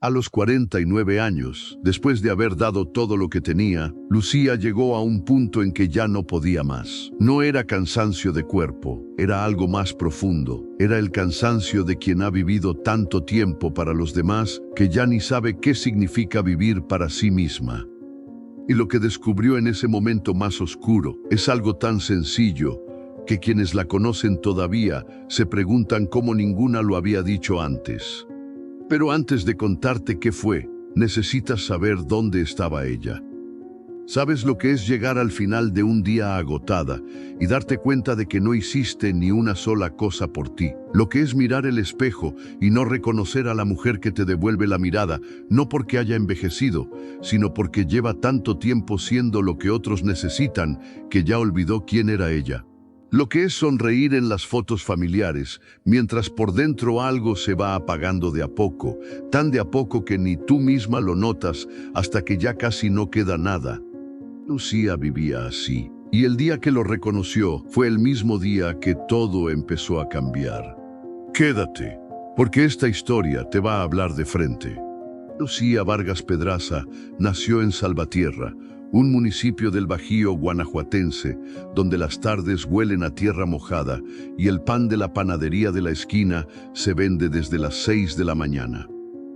A los 49 años, después de haber dado todo lo que tenía, Lucía llegó a un punto en que ya no podía más. No era cansancio de cuerpo, era algo más profundo. Era el cansancio de quien ha vivido tanto tiempo para los demás que ya ni sabe qué significa vivir para sí misma. Y lo que descubrió en ese momento más oscuro es algo tan sencillo que quienes la conocen todavía se preguntan cómo ninguna lo había dicho antes. Pero antes de contarte qué fue, necesitas saber dónde estaba ella. ¿Sabes lo que es llegar al final de un día agotada y darte cuenta de que no hiciste ni una sola cosa por ti? Lo que es mirar el espejo y no reconocer a la mujer que te devuelve la mirada, no porque haya envejecido, sino porque lleva tanto tiempo siendo lo que otros necesitan que ya olvidó quién era ella. Lo que es sonreír en las fotos familiares, mientras por dentro algo se va apagando de a poco, tan de a poco que ni tú misma lo notas hasta que ya casi no queda nada. Lucía vivía así, y el día que lo reconoció fue el mismo día que todo empezó a cambiar. Quédate, porque esta historia te va a hablar de frente. Lucía Vargas Pedraza nació en Salvatierra, un municipio del Bajío guanajuatense, donde las tardes huelen a tierra mojada y el pan de la panadería de la esquina se vende desde las 6 de la mañana.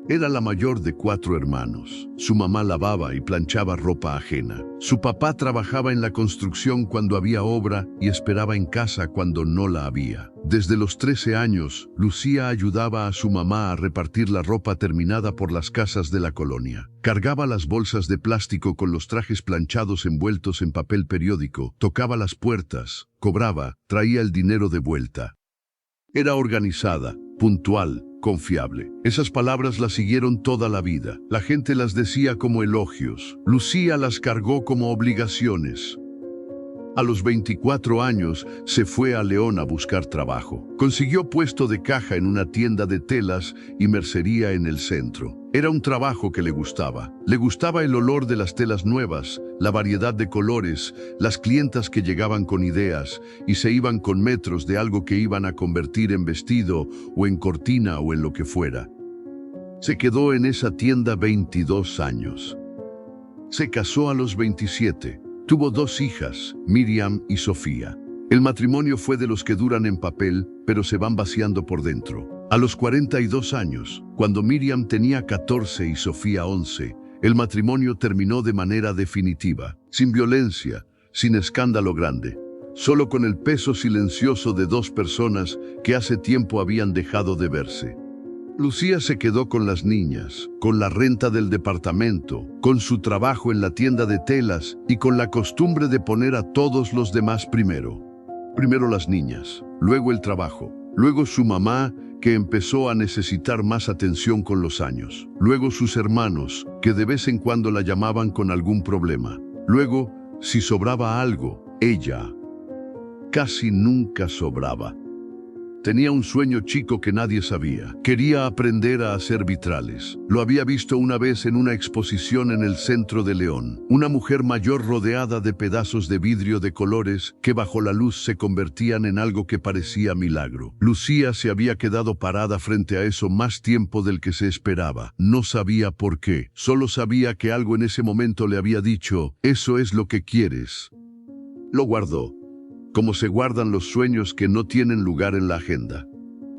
Era la mayor de 4 hermanos. Su mamá lavaba y planchaba ropa ajena. Su papá trabajaba en la construcción cuando había obra y esperaba en casa cuando no la había. Desde los 13 años, Lucía ayudaba a su mamá a repartir la ropa terminada por las casas de la colonia. Cargaba las bolsas de plástico con los trajes planchados envueltos en papel periódico, tocaba las puertas, cobraba, traía el dinero de vuelta. Era organizada, puntual, confiable. Esas palabras las siguieron toda la vida. La gente las decía como elogios. Lucía las cargó como obligaciones. A los 24 años se fue a León a buscar trabajo. Consiguió puesto de caja en una tienda de telas y mercería en el centro. Era un trabajo que le gustaba. Le gustaba el olor de las telas nuevas, la variedad de colores, las clientas que llegaban con ideas y se iban con metros de algo que iban a convertir en vestido o en cortina o en lo que fuera. Se quedó en esa tienda 22 años. Se casó a los 27. Tuvo 2 hijas, Miriam y Sofía. El matrimonio fue de los que duran en papel, pero se van vaciando por dentro. A los 42 años, cuando Miriam tenía 14 y Sofía 11, el matrimonio terminó de manera definitiva, sin violencia, sin escándalo grande, solo con el peso silencioso de 2 personas que hace tiempo habían dejado de verse. Lucía se quedó con las niñas, con la renta del departamento, con su trabajo en la tienda de telas y con la costumbre de poner a todos los demás primero. Primero las niñas, luego el trabajo, luego su mamá, que empezó a necesitar más atención con los años, luego sus hermanos, que de vez en cuando la llamaban con algún problema, luego, si sobraba algo, ella. Casi nunca sobraba. Tenía un sueño chico que nadie sabía. Quería aprender a hacer vitrales. Lo había visto una vez en una exposición en el centro de León. Una mujer mayor rodeada de pedazos de vidrio de colores que bajo la luz se convertían en algo que parecía milagro. Lucía se había quedado parada frente a eso más tiempo del que se esperaba. No sabía por qué. Solo sabía que algo en ese momento le había dicho, «Eso es lo que quieres». Lo guardó, como se guardan los sueños que no tienen lugar en la agenda.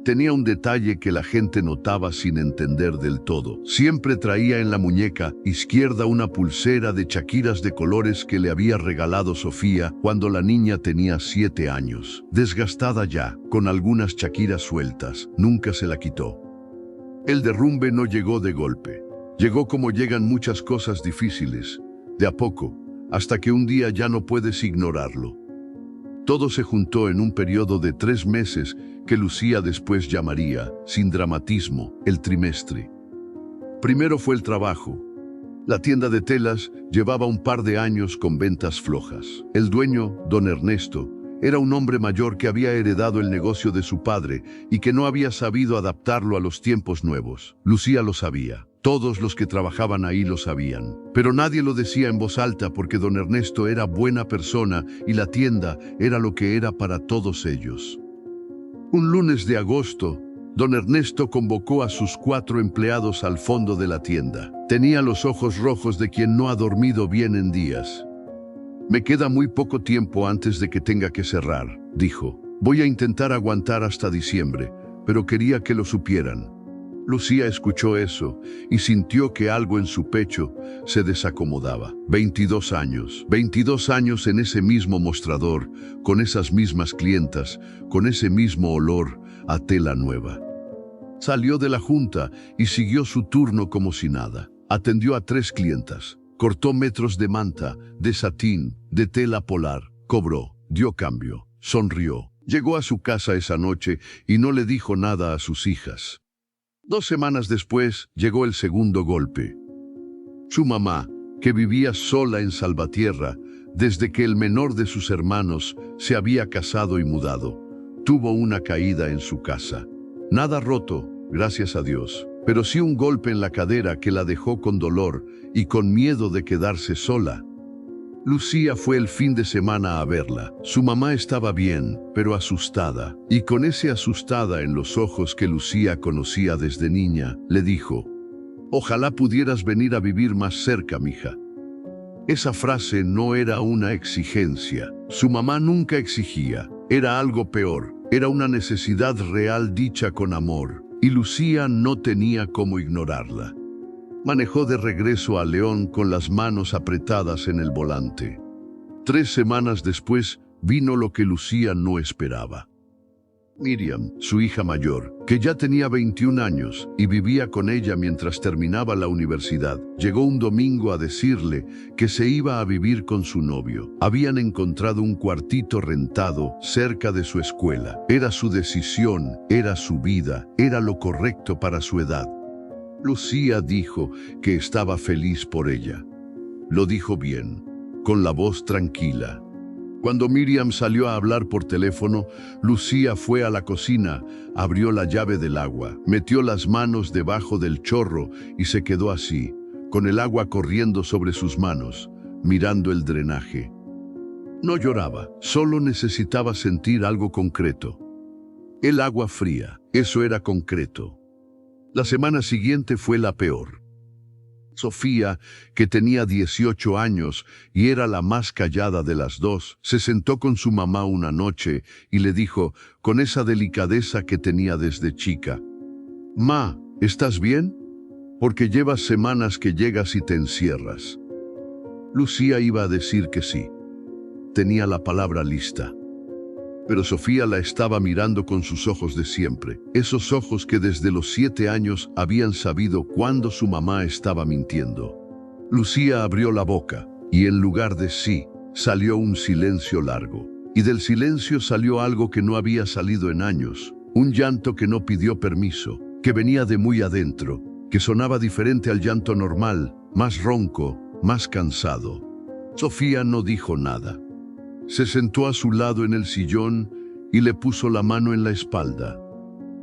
Tenía un detalle que la gente notaba sin entender del todo. Siempre traía en la muñeca izquierda una pulsera de chaquiras de colores que le había regalado Sofía cuando la niña tenía 7 años. Desgastada ya, con algunas chaquiras sueltas, nunca se la quitó. El derrumbe no llegó de golpe. Llegó como llegan muchas cosas difíciles, de a poco, hasta que un día ya no puedes ignorarlo. Todo se juntó en un periodo de 3 meses que Lucía después llamaría, sin dramatismo, el trimestre. Primero fue el trabajo. La tienda de telas llevaba un par de años con ventas flojas. El dueño, don Ernesto, era un hombre mayor que había heredado el negocio de su padre y que no había sabido adaptarlo a los tiempos nuevos. Lucía lo sabía. Todos los que trabajaban ahí lo sabían, pero nadie lo decía en voz alta porque don Ernesto era buena persona y la tienda era lo que era para todos ellos. Un lunes de agosto, Don Ernesto convocó a sus 4 empleados al fondo de la tienda. Tenía los ojos rojos de quien no ha dormido bien en días. «Me queda muy poco tiempo antes de que tenga que cerrar», dijo. «Voy a intentar aguantar hasta diciembre, pero quería que lo supieran». Lucía escuchó eso y sintió que algo en su pecho se desacomodaba. 22 años en ese mismo mostrador, con esas mismas clientas, con ese mismo olor a tela nueva. Salió de la junta y siguió su turno como si nada. Atendió a 3 clientas, cortó metros de manta, de satín, de tela polar, cobró, dio cambio, sonrió. Llegó a su casa esa noche y no le dijo nada a sus hijas. 2 semanas después llegó el segundo golpe. Su mamá, que vivía sola en Salvatierra desde que el menor de sus hermanos se había casado y mudado, tuvo una caída en su casa. Nada roto, gracias a Dios, pero sí un golpe en la cadera que la dejó con dolor y con miedo de quedarse sola. Lucía fue el fin de semana a verla. Su mamá estaba bien, pero asustada, y con ese asustada en los ojos que Lucía conocía desde niña, le dijo: «Ojalá pudieras venir a vivir más cerca, mija». Esa frase no era una exigencia. Su mamá nunca exigía. Era algo peor. Era una necesidad real dicha con amor, y Lucía no tenía cómo ignorarla. Manejó de regreso a León con las manos apretadas en el volante. 3 semanas después vino lo que Lucía no esperaba. Miriam, su hija mayor, que ya tenía 21 años y vivía con ella mientras terminaba la universidad, llegó un domingo a decirle que se iba a vivir con su novio. Habían encontrado un cuartito rentado cerca de su escuela. Era su decisión, era su vida, era lo correcto para su edad. Lucía dijo que estaba feliz por ella. Lo dijo bien, con la voz tranquila. Cuando Miriam salió a hablar por teléfono, Lucía fue a la cocina, abrió la llave del agua, metió las manos debajo del chorro y se quedó así, con el agua corriendo sobre sus manos, mirando el drenaje. No lloraba, solo necesitaba sentir algo concreto. El agua fría, eso era concreto. La semana siguiente fue la peor. Sofía, que tenía 18 años y era la más callada de las 2, se sentó con su mamá una noche y le dijo, con esa delicadeza que tenía desde chica: «Ma, ¿estás bien? Porque llevas semanas que llegas y te encierras». Lucía iba a decir que sí. Tenía la palabra lista. Pero Sofía la estaba mirando con sus ojos de siempre, esos ojos que desde los 7 años habían sabido cuándo su mamá estaba mintiendo. Lucía abrió la boca, y en lugar de sí, salió un silencio largo. Y del silencio salió algo que no había salido en años, un llanto que no pidió permiso, que venía de muy adentro, que sonaba diferente al llanto normal, más ronco, más cansado. Sofía no dijo nada. Se sentó a su lado en el sillón y le puso la mano en la espalda.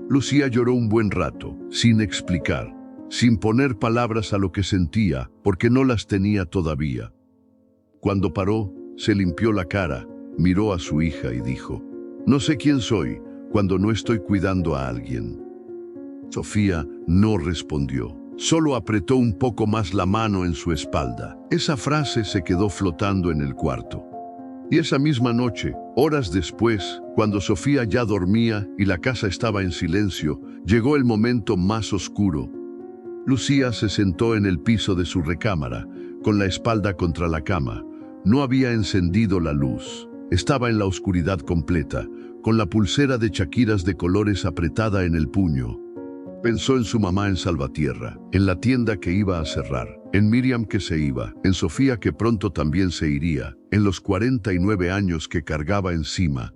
Lucía lloró un buen rato, sin explicar, sin poner palabras a lo que sentía, porque no las tenía todavía. Cuando paró, se limpió la cara, miró a su hija y dijo: «No sé quién soy cuando no estoy cuidando a alguien». Sofía no respondió, solo apretó un poco más la mano en su espalda. Esa frase se quedó flotando en el cuarto. Y esa misma noche, horas después, cuando Sofía ya dormía y la casa estaba en silencio, llegó el momento más oscuro. Lucía se sentó en el piso de su recámara, con la espalda contra la cama. No había encendido la luz. Estaba en la oscuridad completa, con la pulsera de chaquiras de colores apretada en el puño. Pensó en su mamá en Salvatierra, en la tienda que iba a cerrar, en Miriam que se iba, en Sofía que pronto también se iría, en los 49 años que cargaba encima.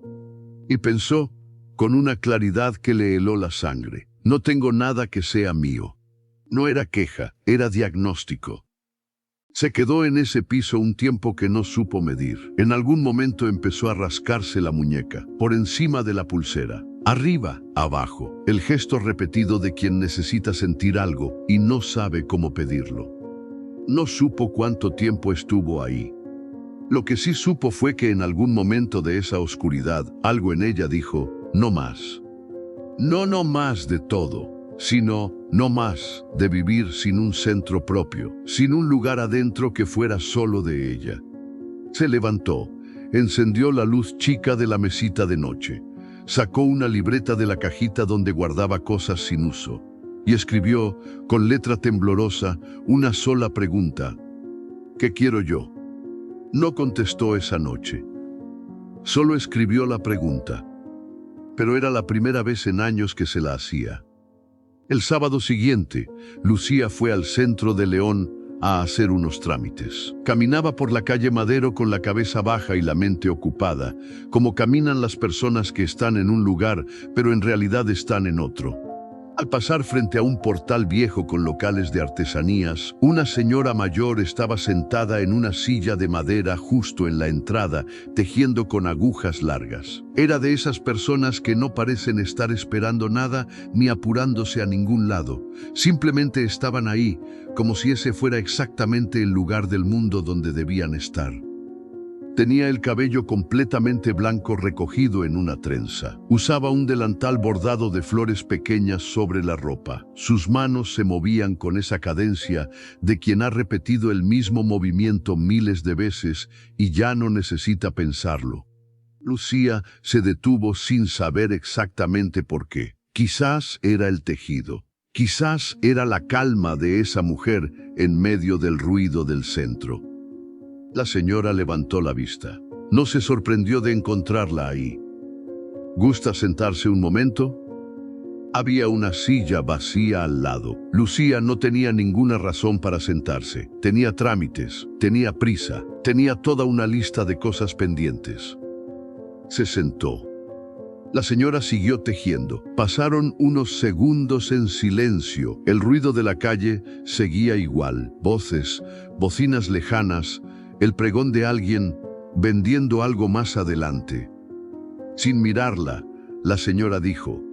Y pensó, con una claridad que le heló la sangre: no tengo nada que sea mío. No era queja, era diagnóstico. Se quedó en ese piso un tiempo que no supo medir. En algún momento empezó a rascarse la muñeca, por encima de la pulsera. Arriba, abajo, el gesto repetido de quien necesita sentir algo y no sabe cómo pedirlo. No supo cuánto tiempo estuvo ahí. Lo que sí supo fue que en algún momento de esa oscuridad, algo en ella dijo: no más. No más de todo, sino no más de vivir sin un centro propio, sin un lugar adentro que fuera solo de ella. Se levantó, encendió la luz chica de la mesita de noche, sacó una libreta de la cajita donde guardaba cosas sin uso y escribió, con letra temblorosa, una sola pregunta: ¿qué quiero yo? No contestó esa noche. Solo escribió la pregunta, pero era la primera vez en años que se la hacía. El sábado siguiente, Lucía fue al centro de León a hacer unos trámites. Caminaba por la calle Madero con la cabeza baja y la mente ocupada, como caminan las personas que están en un lugar, pero en realidad están en otro. Al pasar frente a un portal viejo con locales de artesanías, una señora mayor estaba sentada en una silla de madera justo en la entrada, tejiendo con agujas largas. Era de esas personas que no parecen estar esperando nada ni apurándose a ningún lado. Simplemente estaban ahí, como si ese fuera exactamente el lugar del mundo donde debían estar. Tenía el cabello completamente blanco recogido en una trenza. Usaba un delantal bordado de flores pequeñas sobre la ropa. Sus manos se movían con esa cadencia de quien ha repetido el mismo movimiento miles de veces y ya no necesita pensarlo. Lucía se detuvo sin saber exactamente por qué. Quizás era el tejido. Quizás era la calma de esa mujer en medio del ruido del centro. La señora levantó la vista. No se sorprendió de encontrarla ahí. ¿Gusta sentarse un momento? Había una silla vacía al lado. Lucía no tenía ninguna razón para sentarse. Tenía trámites, tenía prisa, tenía toda una lista de cosas pendientes. Se sentó. La señora siguió tejiendo. Pasaron unos segundos en silencio. El ruido de la calle seguía igual. Voces, bocinas lejanas, el pregón de alguien vendiendo algo más adelante. Sin mirarla, la señora dijo: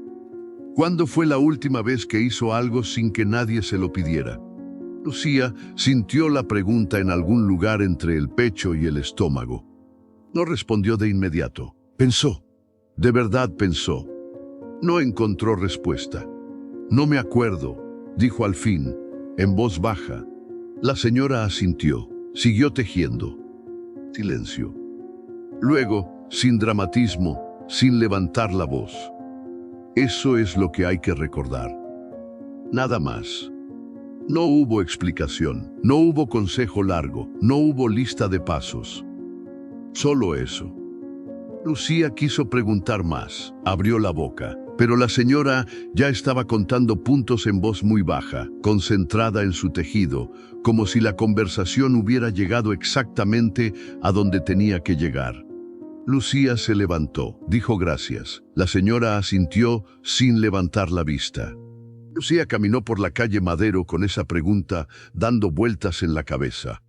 ¿cuándo fue la última vez que hizo algo sin que nadie se lo pidiera? Lucía sintió la pregunta en algún lugar entre el pecho y el estómago. No respondió de inmediato. Pensó. De verdad pensó. No encontró respuesta. No me acuerdo, dijo al fin, en voz baja. La señora asintió. Siguió tejiendo. Silencio. Luego, sin dramatismo, sin levantar la voz: eso es lo que hay que recordar. Nada más. No hubo explicación, no hubo consejo largo, no hubo lista de pasos. Solo eso. Lucía quiso preguntar más, abrió la boca, pero la señora ya estaba contando puntos en voz muy baja, concentrada en su tejido, como si la conversación hubiera llegado exactamente a donde tenía que llegar. Lucía se levantó, dijo gracias. La señora asintió sin levantar la vista. Lucía caminó por la calle Madero con esa pregunta dando vueltas en la cabeza.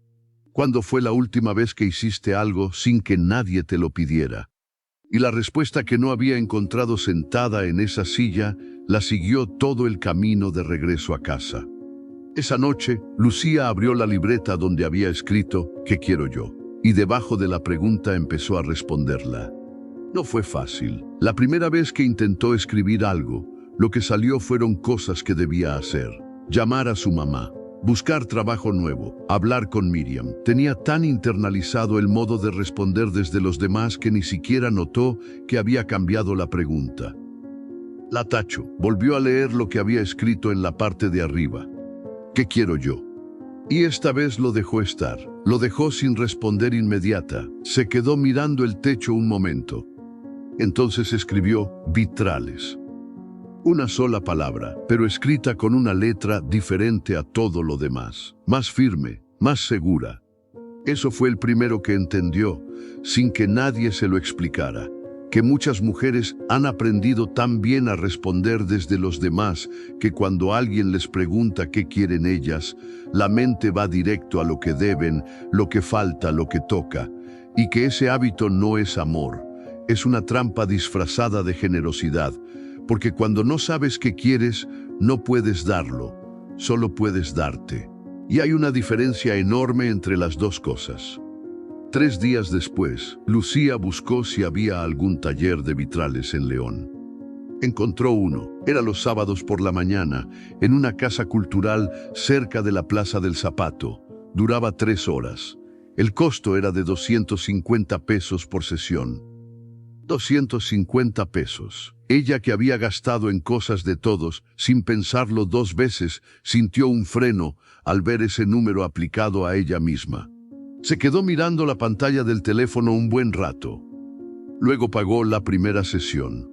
¿Cuándo fue la última vez que hiciste algo sin que nadie te lo pidiera? Y la respuesta que no había encontrado sentada en esa silla la siguió todo el camino de regreso a casa. Esa noche, Lucía abrió la libreta donde había escrito «¿Qué quiero yo?», y debajo de la pregunta empezó a responderla. No fue fácil. La primera vez que intentó escribir algo, lo que salió fueron cosas que debía hacer. Llamar a su mamá, buscar trabajo nuevo, hablar con Miriam. Tenía tan internalizado el modo de responder desde los demás que ni siquiera notó que había cambiado la pregunta. La tachó. Volvió a leer lo que había escrito en la parte de arriba. ¿Qué quiero yo? Y esta vez lo dejó estar. Lo dejó sin responder inmediata. Se quedó mirando el techo un momento. Entonces escribió vitrales. Una sola palabra, pero escrita con una letra diferente a todo lo demás. Más firme, más segura. Eso fue el primero que entendió, sin que nadie se lo explicara. Que muchas mujeres han aprendido tan bien a responder desde los demás que cuando alguien les pregunta qué quieren ellas, la mente va directo a lo que deben, lo que falta, lo que toca. Y que ese hábito no es amor, es una trampa disfrazada de generosidad. Porque cuando no sabes qué quieres, no puedes darlo, solo puedes darte. Y hay una diferencia enorme entre las dos cosas. 3 días después, Lucía buscó si había algún taller de vitrales en León. Encontró uno. Era los sábados por la mañana, en una casa cultural cerca de la Plaza del Zapato. Duraba 3 horas. El costo era de 250 pesos por sesión. 250 pesos. Ella, que había gastado en cosas de todos, sin pensarlo 2 veces, sintió un freno al ver ese número aplicado a ella misma. Se quedó mirando la pantalla del teléfono un buen rato. Luego pagó la primera sesión.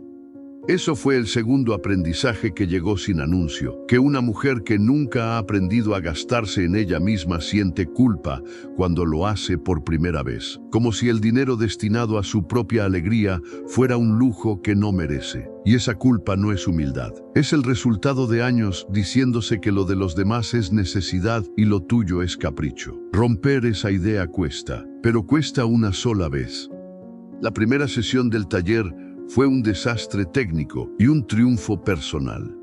Eso fue el segundo aprendizaje que llegó sin anuncio, que una mujer que nunca ha aprendido a gastarse en ella misma siente culpa cuando lo hace por primera vez, como si el dinero destinado a su propia alegría fuera un lujo que no merece. Y esa culpa no es humildad, es el resultado de años diciéndose que lo de los demás es necesidad y lo tuyo es capricho. Romper esa idea cuesta, pero cuesta una sola vez. La primera sesión del taller fue un desastre técnico y un triunfo personal.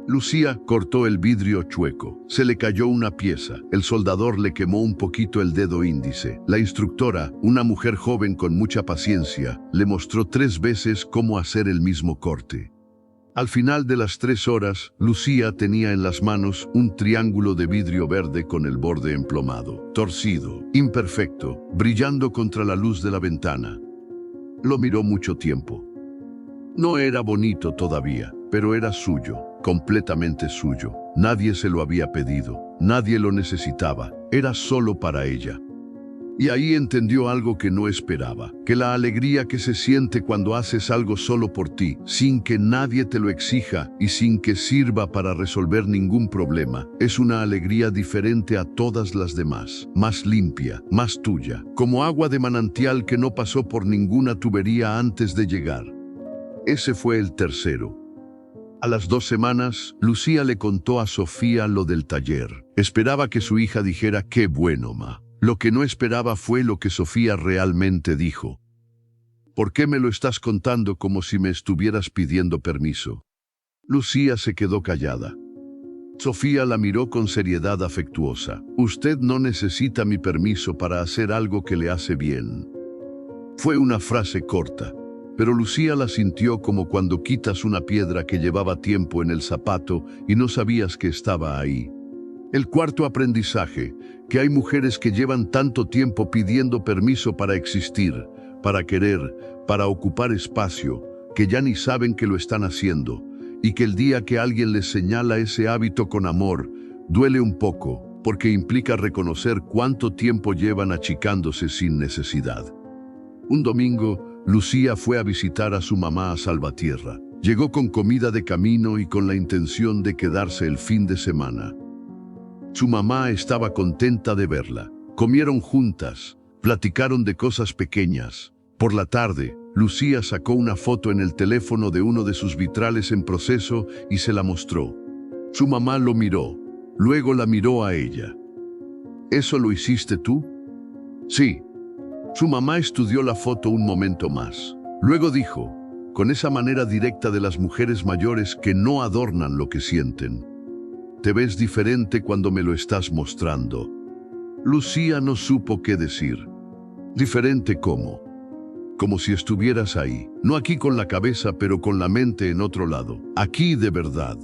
Lucía cortó el vidrio chueco. Se le cayó una pieza. El soldador le quemó un poquito el dedo índice. La instructora, una mujer joven con mucha paciencia, le mostró 3 veces cómo hacer el mismo corte. Al final de las 3 horas, Lucía tenía en las manos un triángulo de vidrio verde con el borde emplomado, torcido, imperfecto, brillando contra la luz de la ventana. Lo miró mucho tiempo. No era bonito todavía, pero era suyo, completamente suyo. Nadie se lo había pedido, nadie lo necesitaba, era solo para ella. Y ahí entendió algo que no esperaba, que la alegría que se siente cuando haces algo solo por ti, sin que nadie te lo exija y sin que sirva para resolver ningún problema, es una alegría diferente a todas las demás, más limpia, más tuya, como agua de manantial que no pasó por ninguna tubería antes de llegar. Ese fue el tercero. A las 2 semanas, Lucía le contó a Sofía lo del taller. Esperaba que su hija dijera «qué bueno, ma». Lo que no esperaba fue lo que Sofía realmente dijo. «¿Por qué me lo estás contando como si me estuvieras pidiendo permiso?» Lucía se quedó callada. Sofía la miró con seriedad afectuosa. «Usted no necesita mi permiso para hacer algo que le hace bien». Fue una frase corta, pero Lucía la sintió como cuando quitas una piedra que llevaba tiempo en el zapato y no sabías que estaba ahí. El cuarto aprendizaje, que hay mujeres que llevan tanto tiempo pidiendo permiso para existir, para querer, para ocupar espacio, que ya ni saben que lo están haciendo, y que el día que alguien les señala ese hábito con amor, duele un poco, porque implica reconocer cuánto tiempo llevan achicándose sin necesidad. Un domingo, Lucía fue a visitar a su mamá a Salvatierra. Llegó con comida de camino y con la intención de quedarse el fin de semana. Su mamá estaba contenta de verla. Comieron juntas, platicaron de cosas pequeñas. Por la tarde, Lucía sacó una foto en el teléfono de uno de sus vitrales en proceso y se la mostró. Su mamá lo miró, luego la miró a ella. ¿Eso lo hiciste tú? Sí. Su mamá estudió la foto un momento más. Luego dijo, con esa manera directa de las mujeres mayores que no adornan lo que sienten: «Te ves diferente cuando me lo estás mostrando». Lucía no supo qué decir. ¿Diferente cómo? Como si estuvieras ahí, no aquí con la cabeza, pero con la mente en otro lado, aquí de verdad.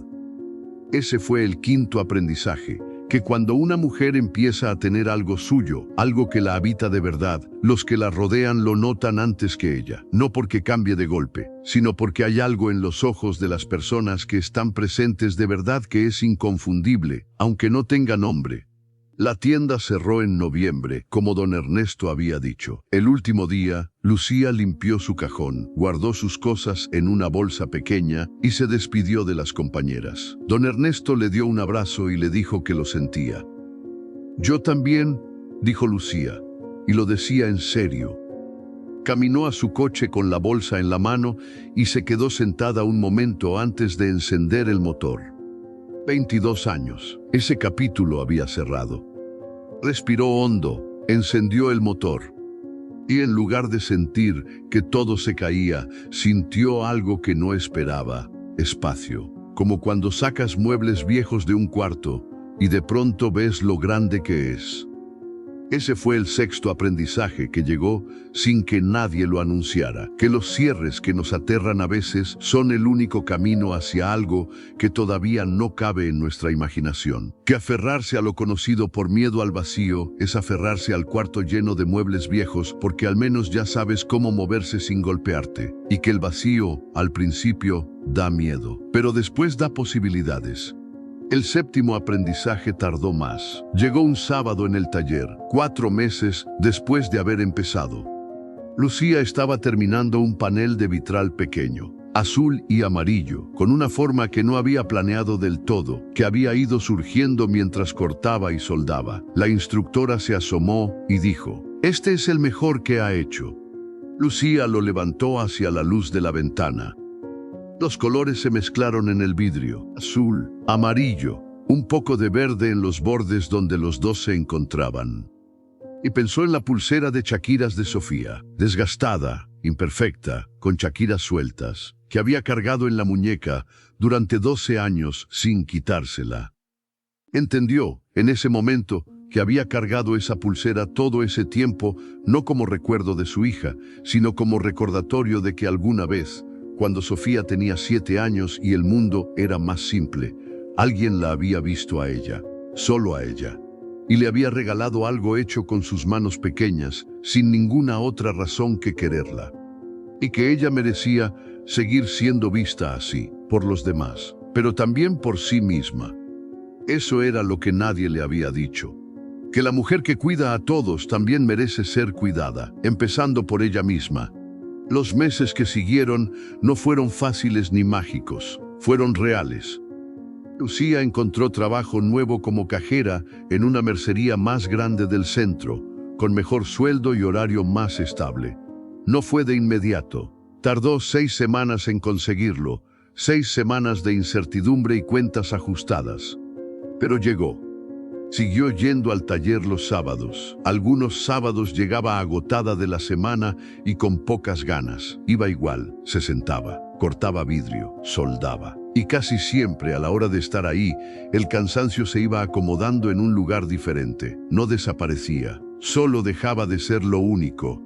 Ese fue el quinto aprendizaje, que cuando una mujer empieza a tener algo suyo, algo que la habita de verdad, los que la rodean lo notan antes que ella, no porque cambie de golpe, sino porque hay algo en los ojos de las personas que están presentes de verdad que es inconfundible, aunque no tenga nombre. La tienda cerró en noviembre, como don Ernesto había dicho. El último día, Lucía limpió su cajón, guardó sus cosas en una bolsa pequeña y se despidió de las compañeras. Don Ernesto le dio un abrazo y le dijo que lo sentía. «Yo también», dijo Lucía, y lo decía en serio. Caminó a su coche con la bolsa en la mano y se quedó sentada un momento antes de encender el motor. 22 años. Ese capítulo había cerrado. Respiró hondo, encendió el motor. Y en lugar de sentir que todo se caía, sintió algo que no esperaba: espacio. Como cuando sacas muebles viejos de un cuarto y de pronto ves lo grande que es. Ese fue el sexto aprendizaje que llegó sin que nadie lo anunciara, que los cierres que nos aterran a veces son el único camino hacia algo que todavía no cabe en nuestra imaginación, que aferrarse a lo conocido por miedo al vacío es aferrarse al cuarto lleno de muebles viejos porque al menos ya sabes cómo moverse sin golpearte, y que el vacío, al principio, da miedo, pero después da posibilidades. El séptimo aprendizaje tardó más. Llegó un sábado en el taller, 4 meses después de haber empezado. Lucía estaba terminando un panel de vitral pequeño, azul y amarillo, con una forma que no había planeado del todo, que había ido surgiendo mientras cortaba y soldaba. La instructora se asomó y dijo: «Este es el mejor que ha hecho». Lucía lo levantó hacia la luz de la ventana. Los colores se mezclaron en el vidrio, azul, amarillo, un poco de verde en los bordes donde los dos se encontraban. Y pensó en la pulsera de chaquiras de Sofía, desgastada, imperfecta, con chaquiras sueltas, que había cargado en la muñeca durante 12 años sin quitársela. Entendió, en ese momento, que había cargado esa pulsera todo ese tiempo, no como recuerdo de su hija, sino como recordatorio de que alguna vez, cuando Sofía tenía 7 años y el mundo era más simple, alguien la había visto a ella, solo a ella, y le había regalado algo hecho con sus manos pequeñas, sin ninguna otra razón que quererla. Y que ella merecía seguir siendo vista así, por los demás, pero también por sí misma. Eso era lo que nadie le había dicho. Que la mujer que cuida a todos también merece ser cuidada, empezando por ella misma. Los meses que siguieron no fueron fáciles ni mágicos, fueron reales. Lucía encontró trabajo nuevo como cajera en una mercería más grande del centro, con mejor sueldo y horario más estable. No fue de inmediato. Tardó 6 semanas en conseguirlo, 6 semanas de incertidumbre y cuentas ajustadas. Pero llegó. Siguió yendo al taller los sábados. Algunos sábados llegaba agotada de la semana y con pocas ganas. Iba igual, se sentaba, cortaba vidrio, soldaba. Y casi siempre a la hora de estar ahí, el cansancio se iba acomodando en un lugar diferente. No desaparecía, solo dejaba de ser lo único.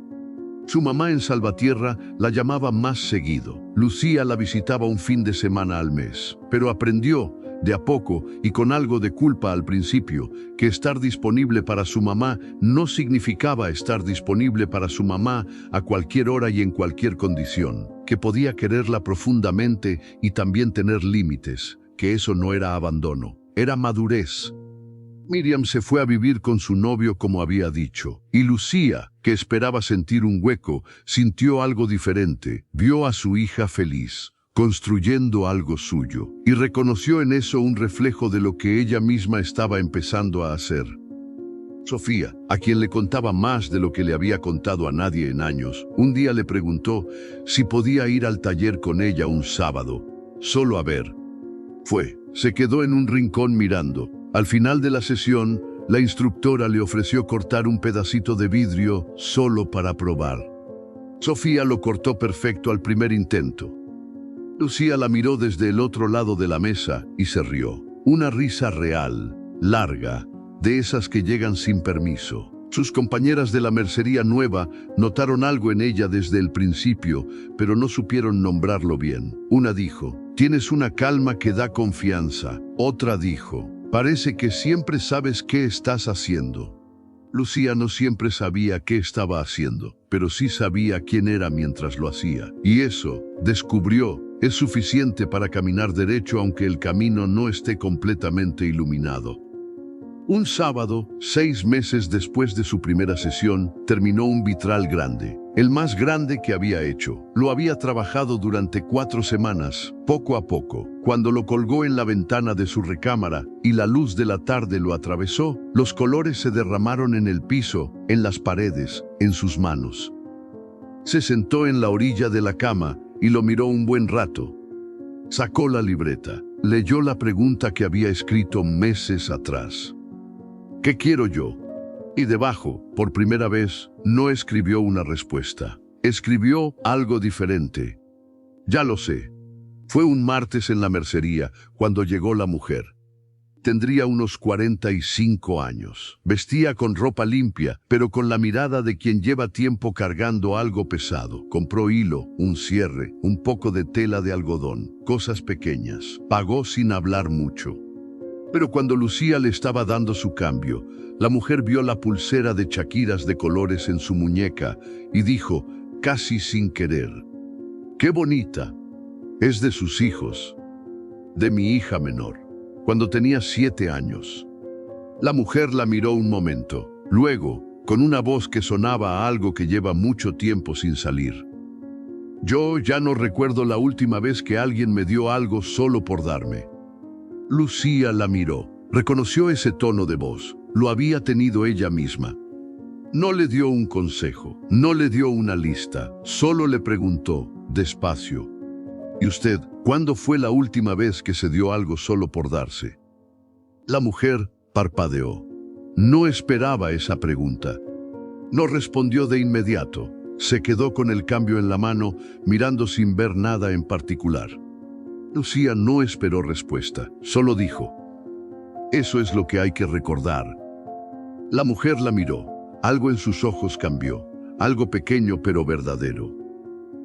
Su mamá en Salvatierra la llamaba más seguido. Lucía la visitaba un fin de semana al mes, pero aprendió, de a poco y con algo de culpa al principio, que estar disponible para su mamá no significaba estar disponible para su mamá a cualquier hora y en cualquier condición, que podía quererla profundamente y también tener límites, que eso no era abandono, era madurez. Miriam se fue a vivir con su novio como había dicho, y Lucía, que esperaba sentir un hueco, sintió algo diferente, vio a su hija feliz, construyendo algo suyo, y reconoció en eso un reflejo de lo que ella misma estaba empezando a hacer. Sofía, a quien le contaba más de lo que le había contado a nadie en años, un día le preguntó si podía ir al taller con ella un sábado, solo a ver. Fue, se quedó en un rincón mirando. Al final de la sesión, la instructora le ofreció cortar un pedacito de vidrio solo para probar. Sofía lo cortó perfecto al primer intento. Lucía la miró desde el otro lado de la mesa y se rió. Una risa real, larga, de esas que llegan sin permiso. Sus compañeras de la mercería nueva notaron algo en ella desde el principio, pero no supieron nombrarlo bien. Una dijo: «Tienes una calma que da confianza». Otra dijo: «Parece que siempre sabes qué estás haciendo». Lucía no siempre sabía qué estaba haciendo, pero sí sabía quién era mientras lo hacía. Y eso, descubrió, es suficiente para caminar derecho aunque el camino no esté completamente iluminado. Un sábado, 6 meses después de su primera sesión, terminó un vitral grande, el más grande que había hecho. Lo había trabajado durante 4 semanas, poco a poco. Cuando lo colgó en la ventana de su recámara y la luz de la tarde lo atravesó, los colores se derramaron en el piso, en las paredes, en sus manos. Se sentó en la orilla de la cama y lo miró un buen rato. Sacó la libreta, leyó la pregunta que había escrito meses atrás. ¿Qué quiero yo? Y debajo, por primera vez, no escribió una respuesta. Escribió algo diferente. Ya lo sé. Fue un martes en la mercería cuando llegó la mujer. Tendría unos 45 años. Vestía con ropa limpia, pero con la mirada de quien lleva tiempo cargando algo pesado. Compró hilo, un cierre, un poco de tela de algodón, cosas pequeñas. Pagó sin hablar mucho. Pero cuando Lucía le estaba dando su cambio, la mujer vio la pulsera de chaquiras de colores en su muñeca y dijo, casi sin querer: ¡qué bonita! Es de sus hijos, de mi hija menor, cuando tenía 7 años. La mujer la miró un momento, luego, con una voz que sonaba a algo que lleva mucho tiempo sin salir: yo ya no recuerdo la última vez que alguien me dio algo solo por darme. Lucía la miró, reconoció ese tono de voz, lo había tenido ella misma. No le dio un consejo, no le dio una lista, solo le preguntó, despacio: ¿y usted, cuándo fue la última vez que se dio algo solo por darse? La mujer parpadeó. No esperaba esa pregunta. No respondió de inmediato. Se quedó con el cambio en la mano, mirando sin ver nada en particular. Lucía no esperó respuesta, solo dijo: eso es lo que hay que recordar. La mujer la miró. Algo en sus ojos cambió, algo pequeño pero verdadero.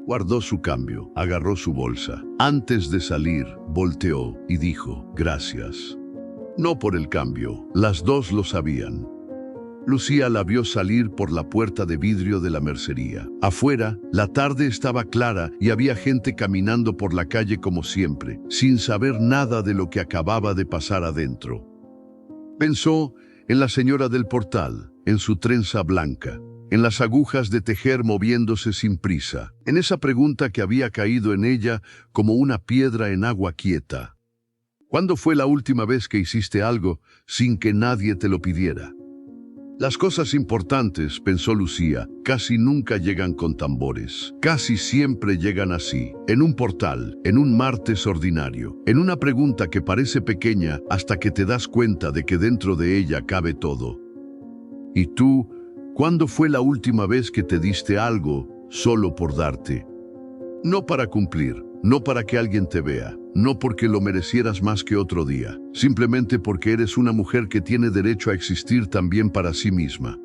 Guardó su cambio, agarró su bolsa. Antes de salir, volteó y dijo: gracias. No por el cambio, las dos lo sabían. Lucía la vio salir por la puerta de vidrio de la mercería. Afuera, la tarde estaba clara y había gente caminando por la calle como siempre, sin saber nada de lo que acababa de pasar adentro. Pensó en la señora del portal, en su trenza blanca, en las agujas de tejer moviéndose sin prisa, en esa pregunta que había caído en ella como una piedra en agua quieta. ¿Cuándo fue la última vez que hiciste algo sin que nadie te lo pidiera? Las cosas importantes, pensó Lucía, casi nunca llegan con tambores. Casi siempre llegan así, en un portal, en un martes ordinario, en una pregunta que parece pequeña hasta que te das cuenta de que dentro de ella cabe todo. ¿Y tú, cuándo fue la última vez que te diste algo solo por darte? No para cumplir, no para que alguien te vea, no porque lo merecieras más que otro día, simplemente porque eres una mujer que tiene derecho a existir también para sí misma.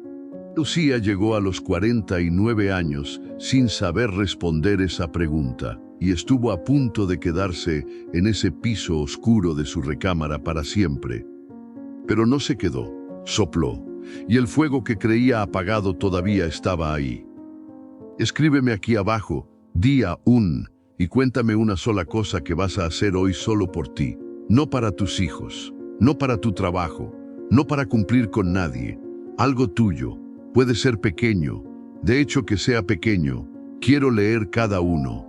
Lucía llegó a los 49 años sin saber responder esa pregunta y estuvo a punto de quedarse en ese piso oscuro de su recámara para siempre. Pero no se quedó, sopló, y el fuego que creía apagado todavía estaba ahí. Escríbeme aquí abajo, día 1, y cuéntame una sola cosa que vas a hacer hoy solo por ti, no para tus hijos, no para tu trabajo, no para cumplir con nadie, algo tuyo. Puede ser pequeño, de hecho que sea pequeño, quiero leer cada uno.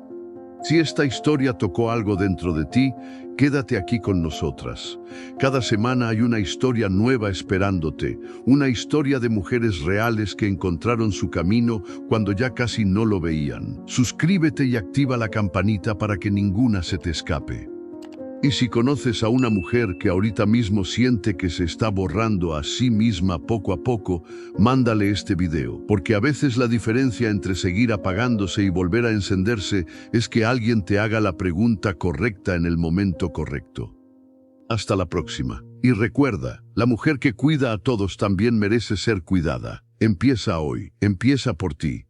Si esta historia tocó algo dentro de ti, quédate aquí con nosotras. Cada semana hay una historia nueva esperándote, una historia de mujeres reales que encontraron su camino cuando ya casi no lo veían. Suscríbete y activa la campanita para que ninguna se te escape. Y si conoces a una mujer que ahorita mismo siente que se está borrando a sí misma poco a poco, mándale este video, porque a veces la diferencia entre seguir apagándose y volver a encenderse es que alguien te haga la pregunta correcta en el momento correcto. Hasta la próxima. Y recuerda, la mujer que cuida a todos también merece ser cuidada. Empieza hoy, empieza por ti.